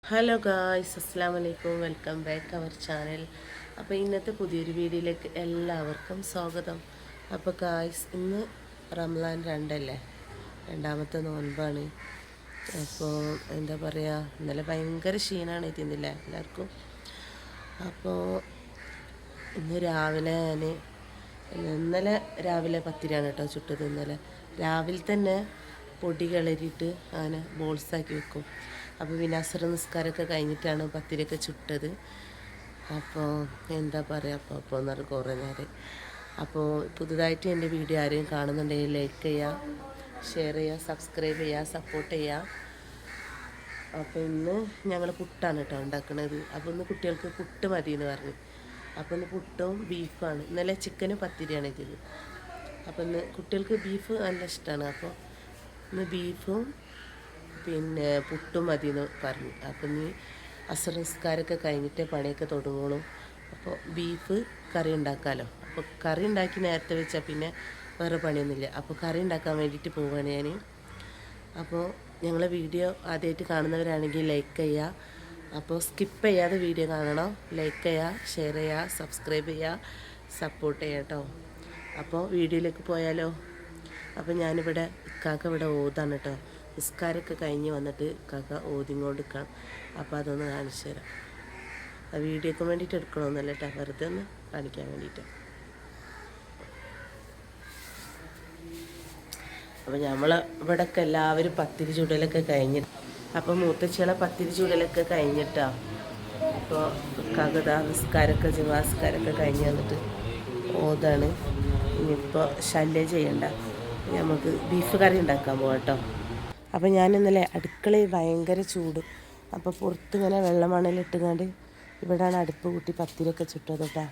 Hello guys, അസ്സലാമു അലൈക്കും. Welcome back our channel. അപ്പോൾ ഇന്നത്തെ പുതിയൊരു വീഡിയോയിലേക്ക് എല്ലാവർക്കും സ്വാഗതം. അപ്പോൾ ഗായ്സ്, ഇന്ന് റംസാൻ 2 രണ്ടാമത്തെ നോൻപാണ്. അപ്പോൾ എന്താ പറയുക, ഇന്നലെ ഭയങ്കര ക്ഷീണമാണ് എത്തിയിരുന്നില്ല എല്ലാവർക്കും. അപ്പോൾ ഇന്ന് രാവിലെ ഇന്നലെ രാവിലെ പത്തിരിയാണ് കേട്ടോ ചുട്ടത്. ഇന്നലെ രാവിലെ തന്നെ പൊടി കിളറിയിട്ട് അങ്ങനെ ബോൾസാക്കി വെക്കും. അപ്പോൾ പിന്നെ അസർ നിസ്കാരമൊക്കെ കഴിഞ്ഞിട്ടാണ് പത്തിരിയൊക്കെ ചുട്ടത്. അപ്പോൾ എന്താ പറയുക, അപ്പോൾ എന്ന് പറഞ്ഞാൽ കുറേ നേരം. അപ്പോൾ പുതുതായിട്ട് എൻ്റെ വീഡിയോ ആരെയും കാണുന്നുണ്ടെങ്കിൽ ലൈക്ക് ചെയ്യുക, ഷെയർ ചെയ്യുക, സബ്സ്ക്രൈബ് ചെയ്യുക, സപ്പോർട്ട് ചെയ്യുക. അപ്പോൾ ഇന്ന് ഞങ്ങൾ പുട്ടാണ് കേട്ടോ ഉണ്ടാക്കുന്നത്. അപ്പോൾ ഇന്ന് കുട്ടികൾക്ക് പുട്ട് മതി എന്ന് പറഞ്ഞു. അപ്പോൾ ഇന്ന് പുട്ടും ബീഫാണ്. ഇന്നലെ ചിക്കനും പത്തിരിയാണ് ചെയ്തത്. അപ്പോൾ ഇന്ന് കുട്ടികൾക്ക് ബീഫ് നല്ല ഇഷ്ടമാണ്. അപ്പോൾ ഇന്ന് ബീഫും പിന്നെ പുട്ടും മതി എന്ന് പറഞ്ഞു. അപ്പം ഇനി അസർ നിസ്കാരമൊക്കെ കഴിഞ്ഞിട്ടേ പണിയൊക്കെ തുടങ്ങുള്ളൂ. അപ്പോൾ ബീഫ് കറി ഉണ്ടാക്കാമല്ലോ. അപ്പോൾ കറി ഉണ്ടാക്കി നേരത്തെ വെച്ചാൽ പിന്നെ വേറെ പണിയൊന്നുമില്ല. അപ്പോൾ കറി ഉണ്ടാക്കാൻ വേണ്ടിയിട്ട് പോവുകയാണ് ഞാൻ. അപ്പോൾ ഞങ്ങളെ വീഡിയോ ആദ്യമായിട്ട് കാണുന്നവരാണെങ്കിൽ ലൈക്ക് ചെയ്യുക. അപ്പോൾ സ്കിപ്പ് ചെയ്യാതെ വീഡിയോ കാണണം. ലൈക്ക് ചെയ്യുക, ഷെയർ ചെയ്യുക, സബ്സ്ക്രൈബ് ചെയ്യുക, സപ്പോർട്ട് ചെയ്യുക കേട്ടോ. അപ്പോൾ വീഡിയോയിലേക്ക് പോയാലോ. അപ്പോൾ ഞാനിവിടെ ഇക്കാക്ക ഇവിടെ ഓതാണ് കേട്ടോ. നിസ്കാരമൊക്കെ കഴിഞ്ഞ് വന്നിട്ട് കാക്ക ഓതിങ്ങോട്ട് നിൽക്കണം. അപ്പോൾ അതൊന്ന് കാണിച്ചു തരാം. ആ വീഡിയോക്ക് വേണ്ടിയിട്ട് എടുക്കണമെന്നല്ല കേട്ടോ, വെറുതെ ഒന്ന് കാണിക്കാൻ വേണ്ടിയിട്ട്. അപ്പോൾ നമ്മൾ ഇവിടെയൊക്കെ എല്ലാവരും പത്തിരി ചുടലൊക്കെ കഴിഞ്ഞിട്ട്, അപ്പോൾ മൂത്തച്ചികളെ പത്തിരി ചുടലൊക്കെ കഴിഞ്ഞിട്ടാണ്. അപ്പോൾ കാക്കത നിസ്കാരമൊക്കെ ജുമാസ്കാരമൊക്കെ കഴിഞ്ഞ് വന്നിട്ട് ഓതാണ്. ഇനിയിപ്പോൾ ശല്യം ചെയ്യണ്ട, നമുക്ക് ബീഫ് കറി ഉണ്ടാക്കാൻ പോകാം കേട്ടോ. അപ്പോൾ ഞാൻ ഇന്നലെ അടുക്കളയിൽ ഭയങ്കര ചൂട്. അപ്പോൾ പുറത്തിങ്ങനെ വെള്ളമണലിട്ടുകൊണ്ട് ഇവിടെയാണ് അടുപ്പ് കൂട്ടി പത്തിരിയൊക്കെ ചുട്ടത് കേട്ടോ.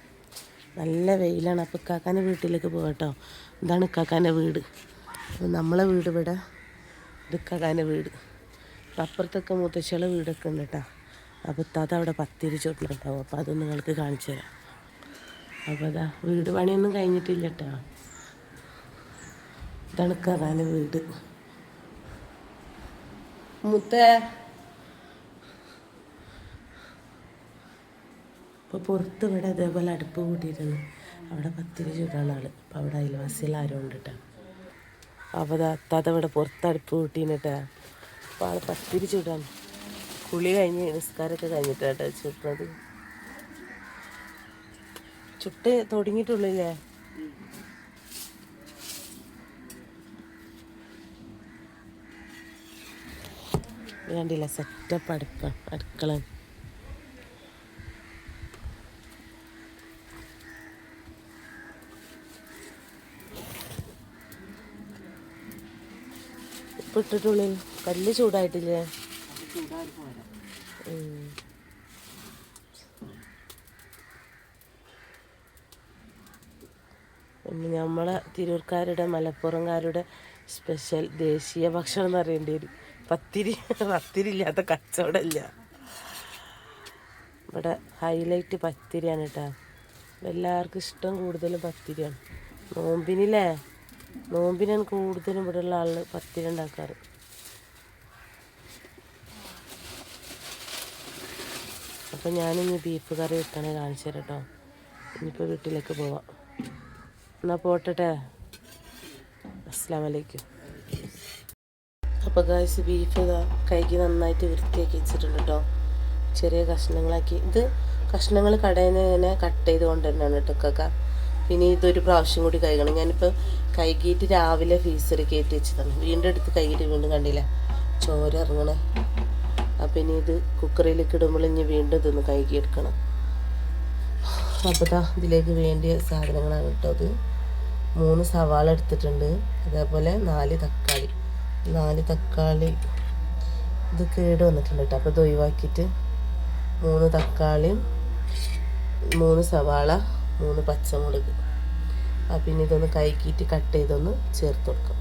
നല്ല വെയിലാണ്. അപ്പോൾ ഇക്കാക്കാൻ്റെ വീട്ടിലേക്ക് പോകാം കേട്ടോ. ഇതാണ് ഇക്കാക്കാൻ്റെ വീട്. അപ്പോൾ നമ്മളെ വീട് ഇവിടെ, ഇത് ഇക്കാക്കാൻ്റെ വീട്. അപ്പം അപ്പുറത്തൊക്കെ മുത്തശ്ശിയുടെ വീടൊക്കെ ഉണ്ട് കേട്ടോ. അപ്പോൾ ഇത്താത്ത അവിടെ പത്തിരി ചുട്ടിട്ടുണ്ടാവും. അപ്പോൾ അതൊന്ന് നിങ്ങൾക്ക് കാണിച്ചു തരാം. അപ്പോൾ അതാ വീട് പണിയൊന്നും കഴിഞ്ഞിട്ടില്ല കേട്ടോ. ഇതാണ് ഇക്കാക്കാൻ്റെ വീട്. മുത്തേ, ഇപ്പോൾ പുറത്ത് ഇവിടെ അതേപോലെ അടുപ്പ് കൂട്ടിയിട്ടുണ്ട്. അവിടെ പത്തിരി ചൂടാണ് ആൾ. അപ്പോൾ അവിടെ അയൽവാസികൾ ആരും ഉണ്ട് കേട്ടോ. അപ്പോൾ അത്താത്ത ഇവിടെ പുറത്ത് അടുപ്പ് കൂട്ടിയിട്ടാ. അപ്പോൾ ആൾ പത്തിരി ചൂടാണ്. കുളി കഴിഞ്ഞ് നിസ്കാരമൊക്കെ കഴിഞ്ഞിട്ടാണ് കേട്ടോ ചുട്ടുന്നത്. ചുട്ട് തുടങ്ങിയിട്ടുള്ളില്ലേ? വേണ്ടില്ല, സെറ്റപ്പ് അടുക്കള. ഇപ്പം ഇട്ടിട്ടുള്ളിൽ കല്ല് ചൂടായിട്ടില്ലേ? പിന്നെ നമ്മളെ തിരൂർക്കാരുടെ മലപ്പുറംകാരുടെ സ്പെഷ്യൽ ദേശീയ ഭക്ഷണം എന്ന് പറയേണ്ടി വരും പത്തിരി. പത്തിരി ഇല്ലാത്ത കച്ചവടമില്ല. ഇവിടെ ഹൈലൈറ്റ് പത്തിരിയാണ് കേട്ടോ. എല്ലാവർക്കും ഇഷ്ടം കൂടുതലും പത്തിരിയാണ്. നോമ്പിനാണ് കൂടുതലും ഇവിടെയുള്ള ആൾ പത്തിരി ഉണ്ടാക്കാറ്. അപ്പോൾ ഞാനിനി ബീഫ് കറി വെക്കണേ കാണിച്ചു തരാം കേട്ടോ. ഇനിയിപ്പോൾ വീട്ടിലേക്ക് പോവാം. എന്നാൽ പോട്ടെ. അസ്സലാമു അലൈക്കും. അപ്പോൾ ഗായ്സ്, ബീഫ് കൈക്ക് നന്നായിട്ട് വൃത്തിയാക്കി വെച്ചിട്ടുണ്ട് കേട്ടോ. ചെറിയ കഷ്ണങ്ങളാക്കി. ഇത് കഷ്ണങ്ങൾ കടയിൽ നിന്ന് ഇങ്ങനെ കട്ട് ചെയ്ത് കൊണ്ട് തന്നെയാണ് കേട്ടോ കാക്ക. പിന്നെ ഇതൊരു പ്രാവശ്യം കൂടി കഴുകണം. ഞാനിപ്പോൾ കഴുകിയിട്ട് രാവിലെ ഫ്രീസറിൽ കയറ്റി വെച്ചതാണ്. വീണ്ടും എടുത്ത് കഴുകിയിട്ട് വീണ്ടും കണ്ടില്ല ചോര ഇറങ്ങണേ. അപ്പം ഇനി ഇത് കുക്കറിലേക്ക് ഇടുമ്പോൾ ഇനി വീണ്ടും ഇതൊന്ന് കഴുകിയെടുക്കണം. അപ്പോൾ ഇതിലേക്ക് വേണ്ടിയ സാധനങ്ങളാണ് കേട്ടോ. അത് 3 സവാള എടുത്തിട്ടുണ്ട്. അതേപോലെ 4 തക്കാളി. ഇത് കേട് വന്നിട്ടുണ്ട് കേട്ടോ. അപ്പോൾ ഇത് ഒഴിവാക്കിയിട്ട് 3 തക്കാളിയും 3 സവാള 3 പച്ചമുളക്. പിന്നെ ഇതൊന്ന് കഴുകിയിട്ട് കട്ട് ചെയ്തൊന്ന് ചേർത്ത് കൊടുക്കാം.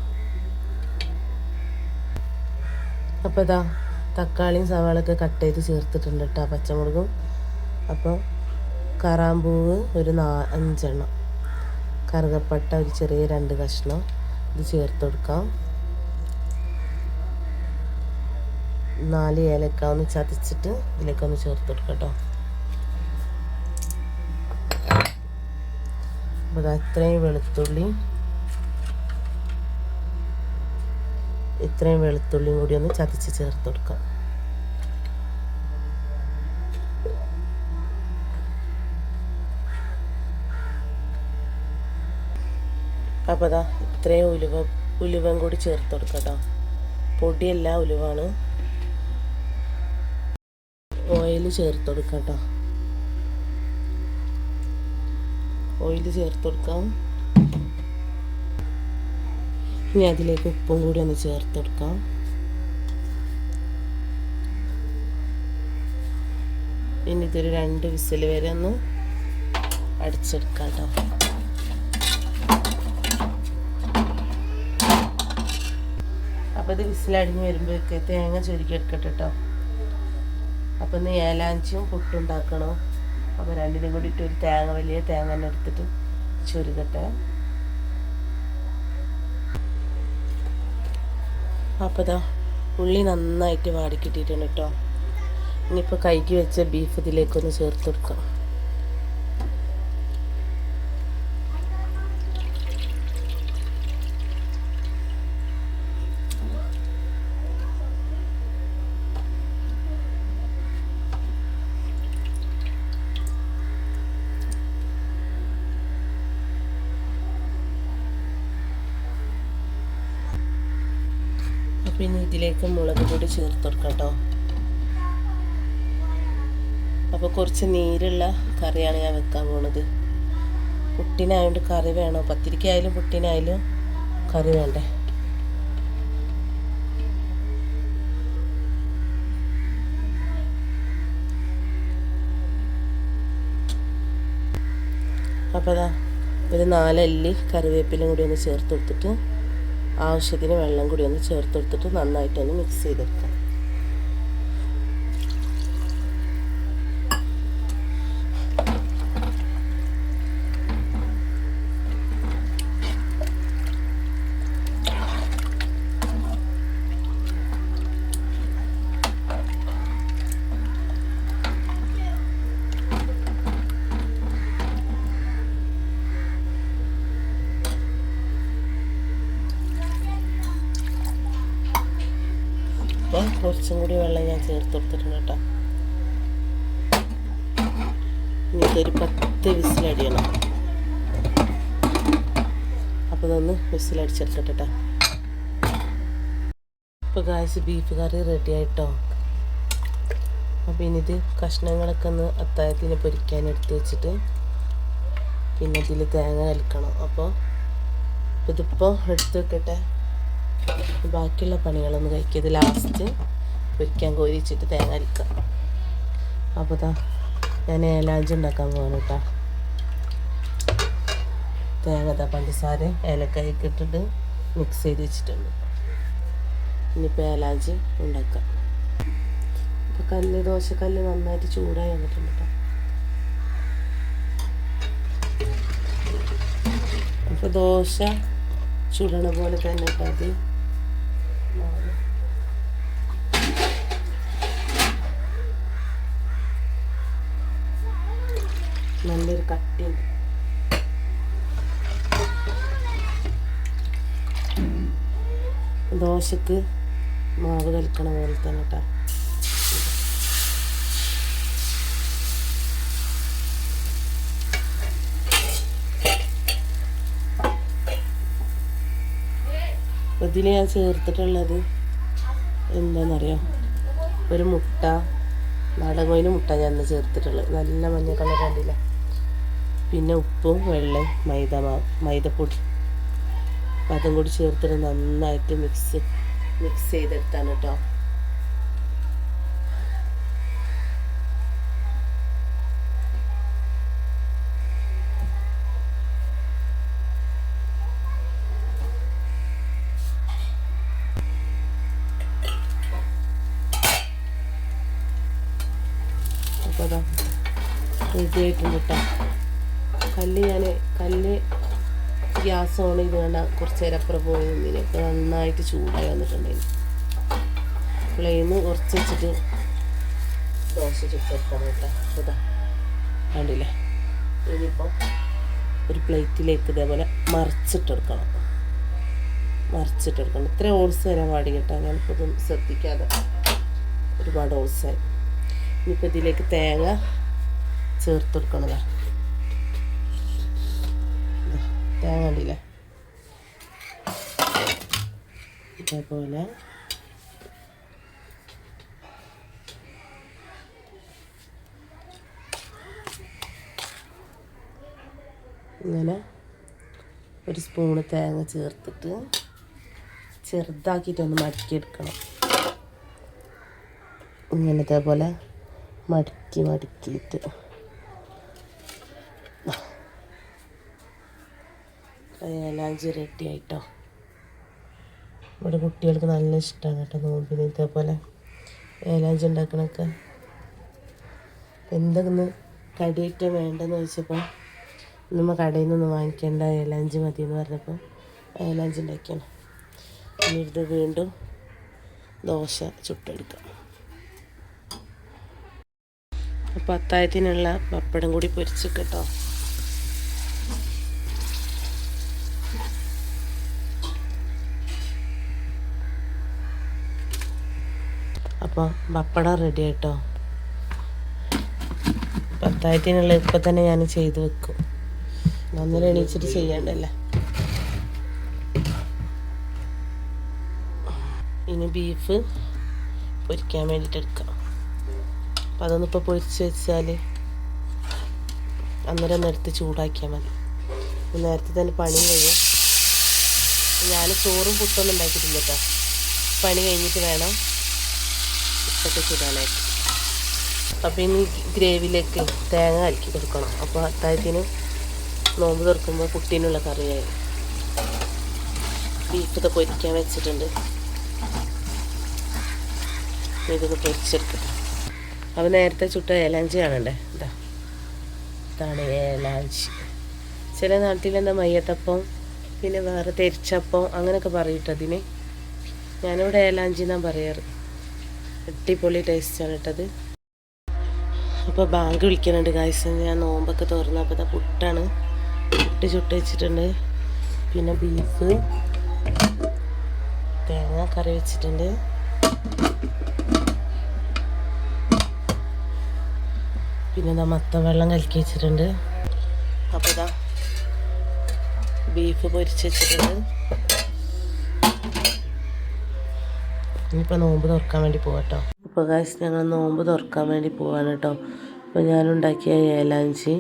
അപ്പോൾ ഇതാ തക്കാളിയും സവാളൊക്കെ കട്ട് ചെയ്ത് ചേർത്തിട്ടുണ്ട് കേട്ടോ, പച്ചമുളകും. അപ്പോൾ കറാമ്പൂവ് ഒരു 5 എണ്ണം, കറുകപ്പട്ട ഒരു ചെറിയ 2 കഷ്ണം ഇത് ചേർത്ത് കൊടുക്കാം. 4 ഏലക്ക ഒന്ന് ചതച്ചിട്ട് ഇതിലേക്കൊന്ന് ചേർത്ത് കൊടുക്കാം കേട്ടോ. അപ്പോൾ ഇത്രയും വെളുത്തുള്ളിയും കൂടി ഒന്ന് ചതച്ച് ചേർത്ത് കൊടുക്കാം. അപ്പോൾ അതാ ഇത്രയും ഉലുവയും കൂടി ചേർത്ത് കൊടുക്കാം കേട്ടോ. പൊടിയല്ല, ഉലുവാണ്. ഓയിൽ ചേർത്ത് കൊടുക്കാം കേട്ടോ. ഓയിൽ ചേർത്ത് കൊടുക്കാം. ഇനി അതിലേക്ക് ഉപ്പും കൂടി ഒന്ന് ചേർത്ത് കൊടുക്കാം. ഇനി ഇതൊരു 2 വിസിൽ വരെ ഒന്ന് അടിച്ചെടുക്കാം കേട്ടോ. അപ്പോൾ ഇത് വിസിലടിഞ്ഞ് വരുമ്പോഴേക്ക് തേങ്ങ ചുരുക്കിയെടുക്കട്ടെ കേട്ടോ. അപ്പോൾ ഇന്ന് ഏലാഞ്ചിയും പുട്ടുണ്ടാക്കണം. അപ്പോൾ രണ്ടിനും കൂടിയിട്ട് ഒരു വലിയ തേങ്ങ തന്നെ എടുത്തിട്ട് ചുരുക്കട്ടെ. അപ്പോൾ ഇതാ ഉള്ളി നന്നായിട്ട് വാടിക്കിട്ടിട്ടുണ്ട് കേട്ടോ. ഇനിയിപ്പോൾ കൈക്ക് വെച്ച ബീഫ് ഇതിലേക്കൊന്ന് ചേർത്ത് കൊടുക്കാം. പിന്നെ ഇതിലേക്ക് മുളക് പൊടി ചേർത്ത് കൊടുക്കാം കേട്ടോ. അപ്പോൾ കുറച്ച് നീരുള്ള കറിയാണ് ഞാൻ വെക്കാൻ പോണത്. പുട്ടിനായതുകൊണ്ട് കറി വേണോ, പത്തിരിക്കായാലും പുട്ടിനായാലും കറി വേണ്ടേ. അപ്പോൾ അതാ ഒരു 4 അല്ലി കറിവേപ്പിലും കൂടി ഒന്ന് ചേർത്ത് കൊടുത്തിട്ട് ആവശ്യത്തിന് വെള്ളം കൂടി ഒന്ന് ചേർത്ത് കൊടുത്തിട്ട് നന്നായിട്ടൊന്ന് മിക്സ് ചെയ്തെടുക്കാം. അപ്പോൾ കുറച്ചും കൂടി വെള്ളം ഞാൻ ചേർത്ത് കൊടുത്തിട്ടുണ്ട് കേട്ടോ. ഇനി ഇതൊരു 10 വിസിലടിയണം. അപ്പോൾ ഇതൊന്ന് വിസിലടിച്ചെടുക്കട്ടെ കേട്ടോ. ഇപ്പോൾ ഗായ്സ് ബീഫ് കറി റെഡി ആയിട്ടോ. അപ്പോൾ ഇനി ഇത് കഷ്ണങ്ങളൊക്കെ ഒന്ന് അത്താഴത്തിന് പൊരിക്കാൻ എടുത്ത് വെച്ചിട്ട് പിന്നെ ഇതിൽ തേങ്ങ കലക്കണം. അപ്പോൾ ഇതിപ്പോൾ എടുത്ത് വെക്കട്ടെ. ബാക്കിയുള്ള പണികളൊന്ന് കഴിക്കിയത് ലാസ്റ്റ് പൊരിക്കാൻ കോരി വെച്ചിട്ട് തേങ്ങ അരിക്കാം. അപ്പോൾ ഞാൻ ഏലാഞ്ചി ഉണ്ടാക്കാൻ പോകണം കേട്ടോ. തേങ്ങ പഞ്ചസാര ഏലക്കായൊക്കെ ഇട്ടിട്ട് മിക്സ് ചെയ്ത് വെച്ചിട്ടുണ്ട്. ഇനിയിപ്പോൾ ഏലാഞ്ചി ഉണ്ടാക്കാം. അപ്പോൾ ദോശക്കല്ല് നന്നായിട്ട് ചൂടായി വന്നിട്ടുണ്ട് കേട്ടോ. അപ്പോൾ ദോശ ചുടണ പോലെ തന്നെ കേട്ടോ. അത് നല്ലൊരു കട്ടിയുണ്ട്. ദോശക്ക് മാവ് കലക്കണ പോലെ തന്നെ കേട്ടോ. ഇതിൽ ഞാൻ ചേർത്തിട്ടുള്ളത് എന്താണെന്നറിയാം, ഒരു മുട്ട, നാടൻ കോഴിന് മുട്ട ഞാൻ ഇന്ന് ചേർത്തിട്ടുള്ളത്. നല്ല മഞ്ഞ കളർ കണ്ടില്ല. പിന്നെ ഉപ്പും വെള്ളയും മൈദപ്പൊടി, അപ്പം അതും കൂടി ചേർത്തിട്ട് നന്നായിട്ട് മിക്സ് ചെയ്തെടുത്താണ് കേട്ടോ. അപ്പോൾ അതാ റെഡി ആയിട്ടുണ്ട് കേട്ടോ. കല്ല് ഗ്യാസ് ഓൺ ചെയ്ത് വേണ്ട കുറച്ച് നേരം അപ്പുറം പോയി നിന്നിന്. അപ്പോൾ നന്നായിട്ട് ചൂടായി വന്നിട്ടുണ്ടായിരുന്നു. ഫ്ലെയിം കുറച്ച് വെച്ചിട്ട് ദോശ ചുട്ടെടുക്കണം കേട്ടോ. ഇതാ കണ്ടില്ലേ. ഇനിയിപ്പോൾ ഒരു പ്ലേറ്റിലേക്ക് ഇതേപോലെ മറിച്ചിട്ടെടുക്കണം. ഇത്ര ഓൾസ് വരാൻ പാടി കേട്ടോ. ഞാനിപ്പോൾ ഇതൊന്നും ശ്രദ്ധിക്കാതെ ഒരുപാട് ഓൾസായി. ഇനിയിപ്പോൾ ഇതിലേക്ക് തേങ്ങ ചേർത്തെടുക്കണതാ. തേങ്ങ കണ്ടില്ലേ. ഇതേപോലെ ഇങ്ങനെ ഒരു സ്പൂണ് തേങ്ങ ചേർത്തിട്ട് ചെറുതാക്കിയിട്ടൊന്ന് മടക്കിയെടുക്കണം. ഇങ്ങനെ ഇതേപോലെ മടക്കിയിട്ട് ഏലാഞ്ചി റെഡി ആയിട്ടോ. ഇവിടെ കുട്ടികൾക്ക് നല്ല ഇഷ്ടമാണ് കേട്ടോ നോമ്പിന് ഇതേപോലെ ഏലാഞ്ചി ഉണ്ടാക്കണൊക്കെ. എന്തെങ്കിലും കടിയേറ്റം വേണ്ടെന്ന് ചോദിച്ചപ്പോൾ നമ്മൾ കടയിൽ നിന്നൊന്നും വാങ്ങിക്കേണ്ട ഏലാഞ്ചി മതി എന്ന് പറഞ്ഞപ്പോൾ ഏലാഞ്ചി ഉണ്ടാക്കിയാണ്. ഇനി ഇത് വീണ്ടും ദോശ ചുട്ടെടുക്കാം. അപ്പോൾ അത്താഴത്തിനുള്ള പപ്പടം കൂടി പൊരിച്ച് കേട്ടോ. അപ്പോൾ പപ്പടം റെഡി ആയിട്ടോ. അത്താഴത്തിനുള്ള ഇപ്പം തന്നെ ഞാൻ ചെയ്ത് വെക്കും. അന്നേരം എണീച്ചിട്ട് ചെയ്യണ്ടല്ലേ. ഇനി ബീഫ് പൊരിക്കാൻ വേണ്ടിയിട്ട് എടുക്കാം. അപ്പം അതൊന്നും ഇപ്പോൾ പൊരിച്ച് വെച്ചാൽ അന്നേരം ഒന്ന് എടുത്ത് ചൂടാക്കിയാൽ മതി. നേരത്തെ തന്നെ പണിയും കഴിയും. ഞാൻ ചോറും പുട്ടൊന്നും ഉണ്ടാക്കിയിട്ടില്ല കേട്ടോ. പണി കഴിഞ്ഞിട്ട് വേണം ഇപ്പൊക്കെ ചൂടാനായിട്ട്. അപ്പം ഇനി ഗ്രേവിയിലേക്ക് തേങ്ങ കലക്കി കൊടുക്കണം. അപ്പോൾ അത്താഴത്തിന് നോമ്പ് തുറക്കുമ്പോൾ കുട്ടീനുള്ള കറിയായി. ബീഫൊക്കെ പൊരിക്കാൻ വെച്ചിട്ടുണ്ട്. ഇതൊക്കെ പൊരിച്ചെടുക്കട്ടെ. അപ്പോൾ നേരത്തെ ചുട്ട ഏലാഞ്ചി കാണണ്ടേ. ഇതാണ് ഏലാഞ്ചി. ചില നാട്ടിലെന്താ മയ്യത്തപ്പം, പിന്നെ വേറെ തെരിച്ചപ്പം അങ്ങനെയൊക്കെ പറയിട്ടതിന്. ഞാനിവിടെ ഏലാഞ്ചി എന്നാണ് പറയാറ്. അടിപൊളി ടേസ്റ്റാണ് ഇട്ടത്. അപ്പോൾ ബാങ്ക് വിളിക്കുന്നുണ്ട് ഗായ്സ്. ഞാൻ നോമ്പൊക്കെ തുറന്നപ്പോൾ പുട്ടാണ്. പുട്ട് ചുട്ട് വെച്ചിട്ടുണ്ട്. പിന്നെ ബീഫ് തേങ്ങ കറി വെച്ചിട്ടുണ്ട്. പിന്നെ മത്തൻ വെള്ളം കലക്കി വെച്ചിട്ടുണ്ട്. അപ്പോൾ ഇതാ ബീഫ് പൊരിച്ച് വെച്ചിട്ടുണ്ട്. ഇനിയിപ്പോൾ നോമ്പ് തുറക്കാൻ വേണ്ടി പോകാം. അപ്പോൾ ഗായ്സ് ഞങ്ങൾ നോമ്പ് തുറക്കാൻ വേണ്ടി പോവാണ് കേട്ടോ. അപ്പോൾ ഞാനുണ്ടാക്കിയ ഏലാഞ്ചി,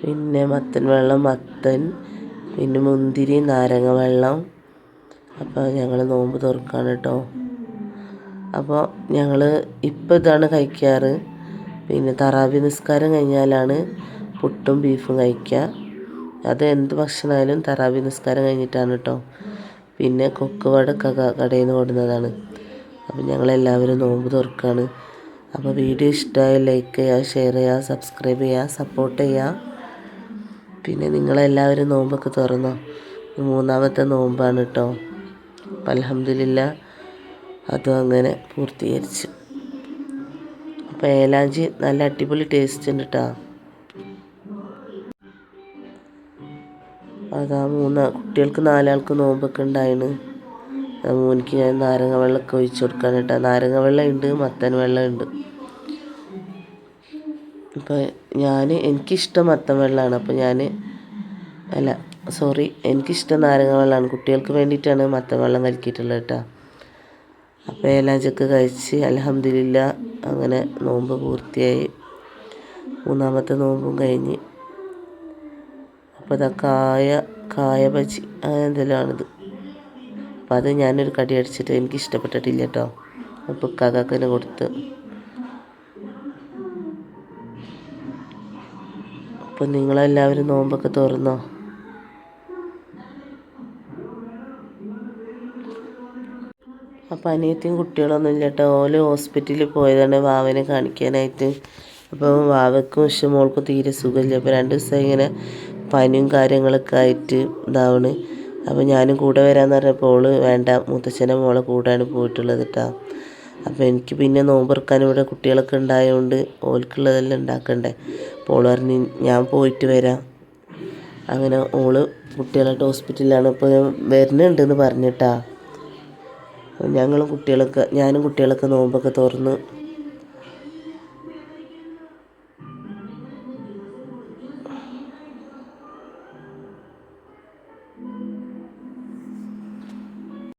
പിന്നെ മത്തൻ വെള്ളം, പിന്നെ മുന്തിരി, നാരങ്ങ വെള്ളം. അപ്പോൾ ഞങ്ങൾ നോമ്പ് തുറക്കാണ് കേട്ടോ. അപ്പോൾ ഞങ്ങൾ ഇപ്പോൾ ഇതാണ് കഴിക്കാറ്. പിന്നെ തറാവി നിസ്കാരം കഴിഞ്ഞാലാണ് പുട്ടും ബീഫും കഴിക്കുക. അത് എന്ത് ഭക്ഷണമായാലും തറാവി നിസ്കാരം കഴിഞ്ഞിട്ടാണ് കേട്ടോ. പിന്നെ കൊക്കുവട കടയിൽ നിന്ന് കൊടുക്കുന്നതാണ്. അപ്പം ഞങ്ങളെല്ലാവരും നോമ്പ് തുറക്കുകയാണ്. അപ്പോൾ വീഡിയോ ഇഷ്ടമായി ലൈക്ക് ചെയ്യുക, ഷെയർ ചെയ്യുക, സബ്സ്ക്രൈബ് ചെയ്യുക, സപ്പോർട്ട് ചെയ്യുക. പിന്നെ നിങ്ങളെല്ലാവരും നോമ്പൊക്കെ തുറന്നോ. മൂന്നാമത്തെ നോമ്പാണ് കേട്ടോ. അപ്പം അൽഹംദുലില്ലാ അതും അങ്ങനെ പൂർത്തീകരിച്ചു. അപ്പോൾ ഏലാഞ്ചി നല്ല അടിപൊളി ടേസ്റ്റ് ഉണ്ട് കേട്ടോ. അതാ കുട്ടികൾക്ക് 4 ആൾക്ക് നോമ്പൊക്കെ ഉണ്ടായിന്. മോനിക്ക് ഞാൻ നാരങ്ങ വെള്ളമൊക്കെ ഒഴിച്ചു കൊടുക്കാൻ കേട്ടോ. നാരങ്ങ വെള്ളം ഉണ്ട്, മത്തൻ വെള്ളം ഉണ്ട്. അപ്പോൾ എനിക്കിഷ്ടം മത്തൻ വെള്ളമാണ്. അപ്പോൾ എനിക്കിഷ്ടം നാരങ്ങ വെള്ളമാണ്. കുട്ടികൾക്ക് വേണ്ടിയിട്ടാണ് മത്തൻ വെള്ളം കലക്കിയിട്ടുള്ളത് കേട്ടോ. അപ്പോൾ ഏലാഞ്ചൊക്കെ കഴിച്ച് അൽഹംദുലില്ലാ അങ്ങനെ നോമ്പ് പൂർത്തിയായി. മൂന്നാമത്തെ നോമ്പും കഴിഞ്ഞ്. അപ്പോൾ ഇതാ കായ ബജി അങ്ങനെ എന്തെല്ലാം ആണിത്. അപ്പോൾ അത് ഞാനൊരു കടി അടിച്ചിട്ട് എനിക്ക് ഇഷ്ടപ്പെട്ടിട്ടില്ല കേട്ടോ. അപ്പോൾ കാക്കാക്കനെ കൊടുത്ത്. അപ്പോൾ നിങ്ങളെല്ലാവരും നോമ്പൊക്കെ തുറന്നോ. അപ്പോൾ അനിയത്തിയും കുട്ടികളൊന്നും ഇല്ല കേട്ടോ. ഓല് ഹോസ്പിറ്റലിൽ പോയതാണ് വാവനെ കാണിക്കാനായിട്ട്. അപ്പോൾ വാവയ്ക്കും മോൾക്കും തീരെ സുഖമില്ല. അപ്പോൾ 2 ദിവസമായി ഇങ്ങനെ പനിയും കാര്യങ്ങളൊക്കെ ആയിട്ട് ഇതാവണ്. അപ്പോൾ ഞാനും കൂടെ വരാമെന്ന് പറഞ്ഞപ്പോൾ ഓള് വേണ്ട, മുത്തച്ഛൻ്റെ മോളെ കൂടെയാണ് പോയിട്ടുള്ളത് കേട്ടോ. അപ്പോൾ എനിക്ക് പിന്നെ നോമ്പെറുക്കാൻ ഇവിടെ കുട്ടികളൊക്കെ ഉണ്ടായതുകൊണ്ട് ഓൽക്കുള്ളതെല്ലാം ഉണ്ടാക്കണ്ടേ. അപ്പോൾ ഓള് പറഞ്ഞ് ഞാൻ പോയിട്ട് വരാം. അങ്ങനെ ഓള് കുട്ടികളായിട്ട് ഹോസ്പിറ്റലിലാണ്. ഇപ്പോൾ ഞാൻ വരുന്നുണ്ടെന്ന് പറഞ്ഞിട്ടാ. ഞാനും കുട്ടികളൊക്കെ നോമ്പൊക്കെ തുറന്ന്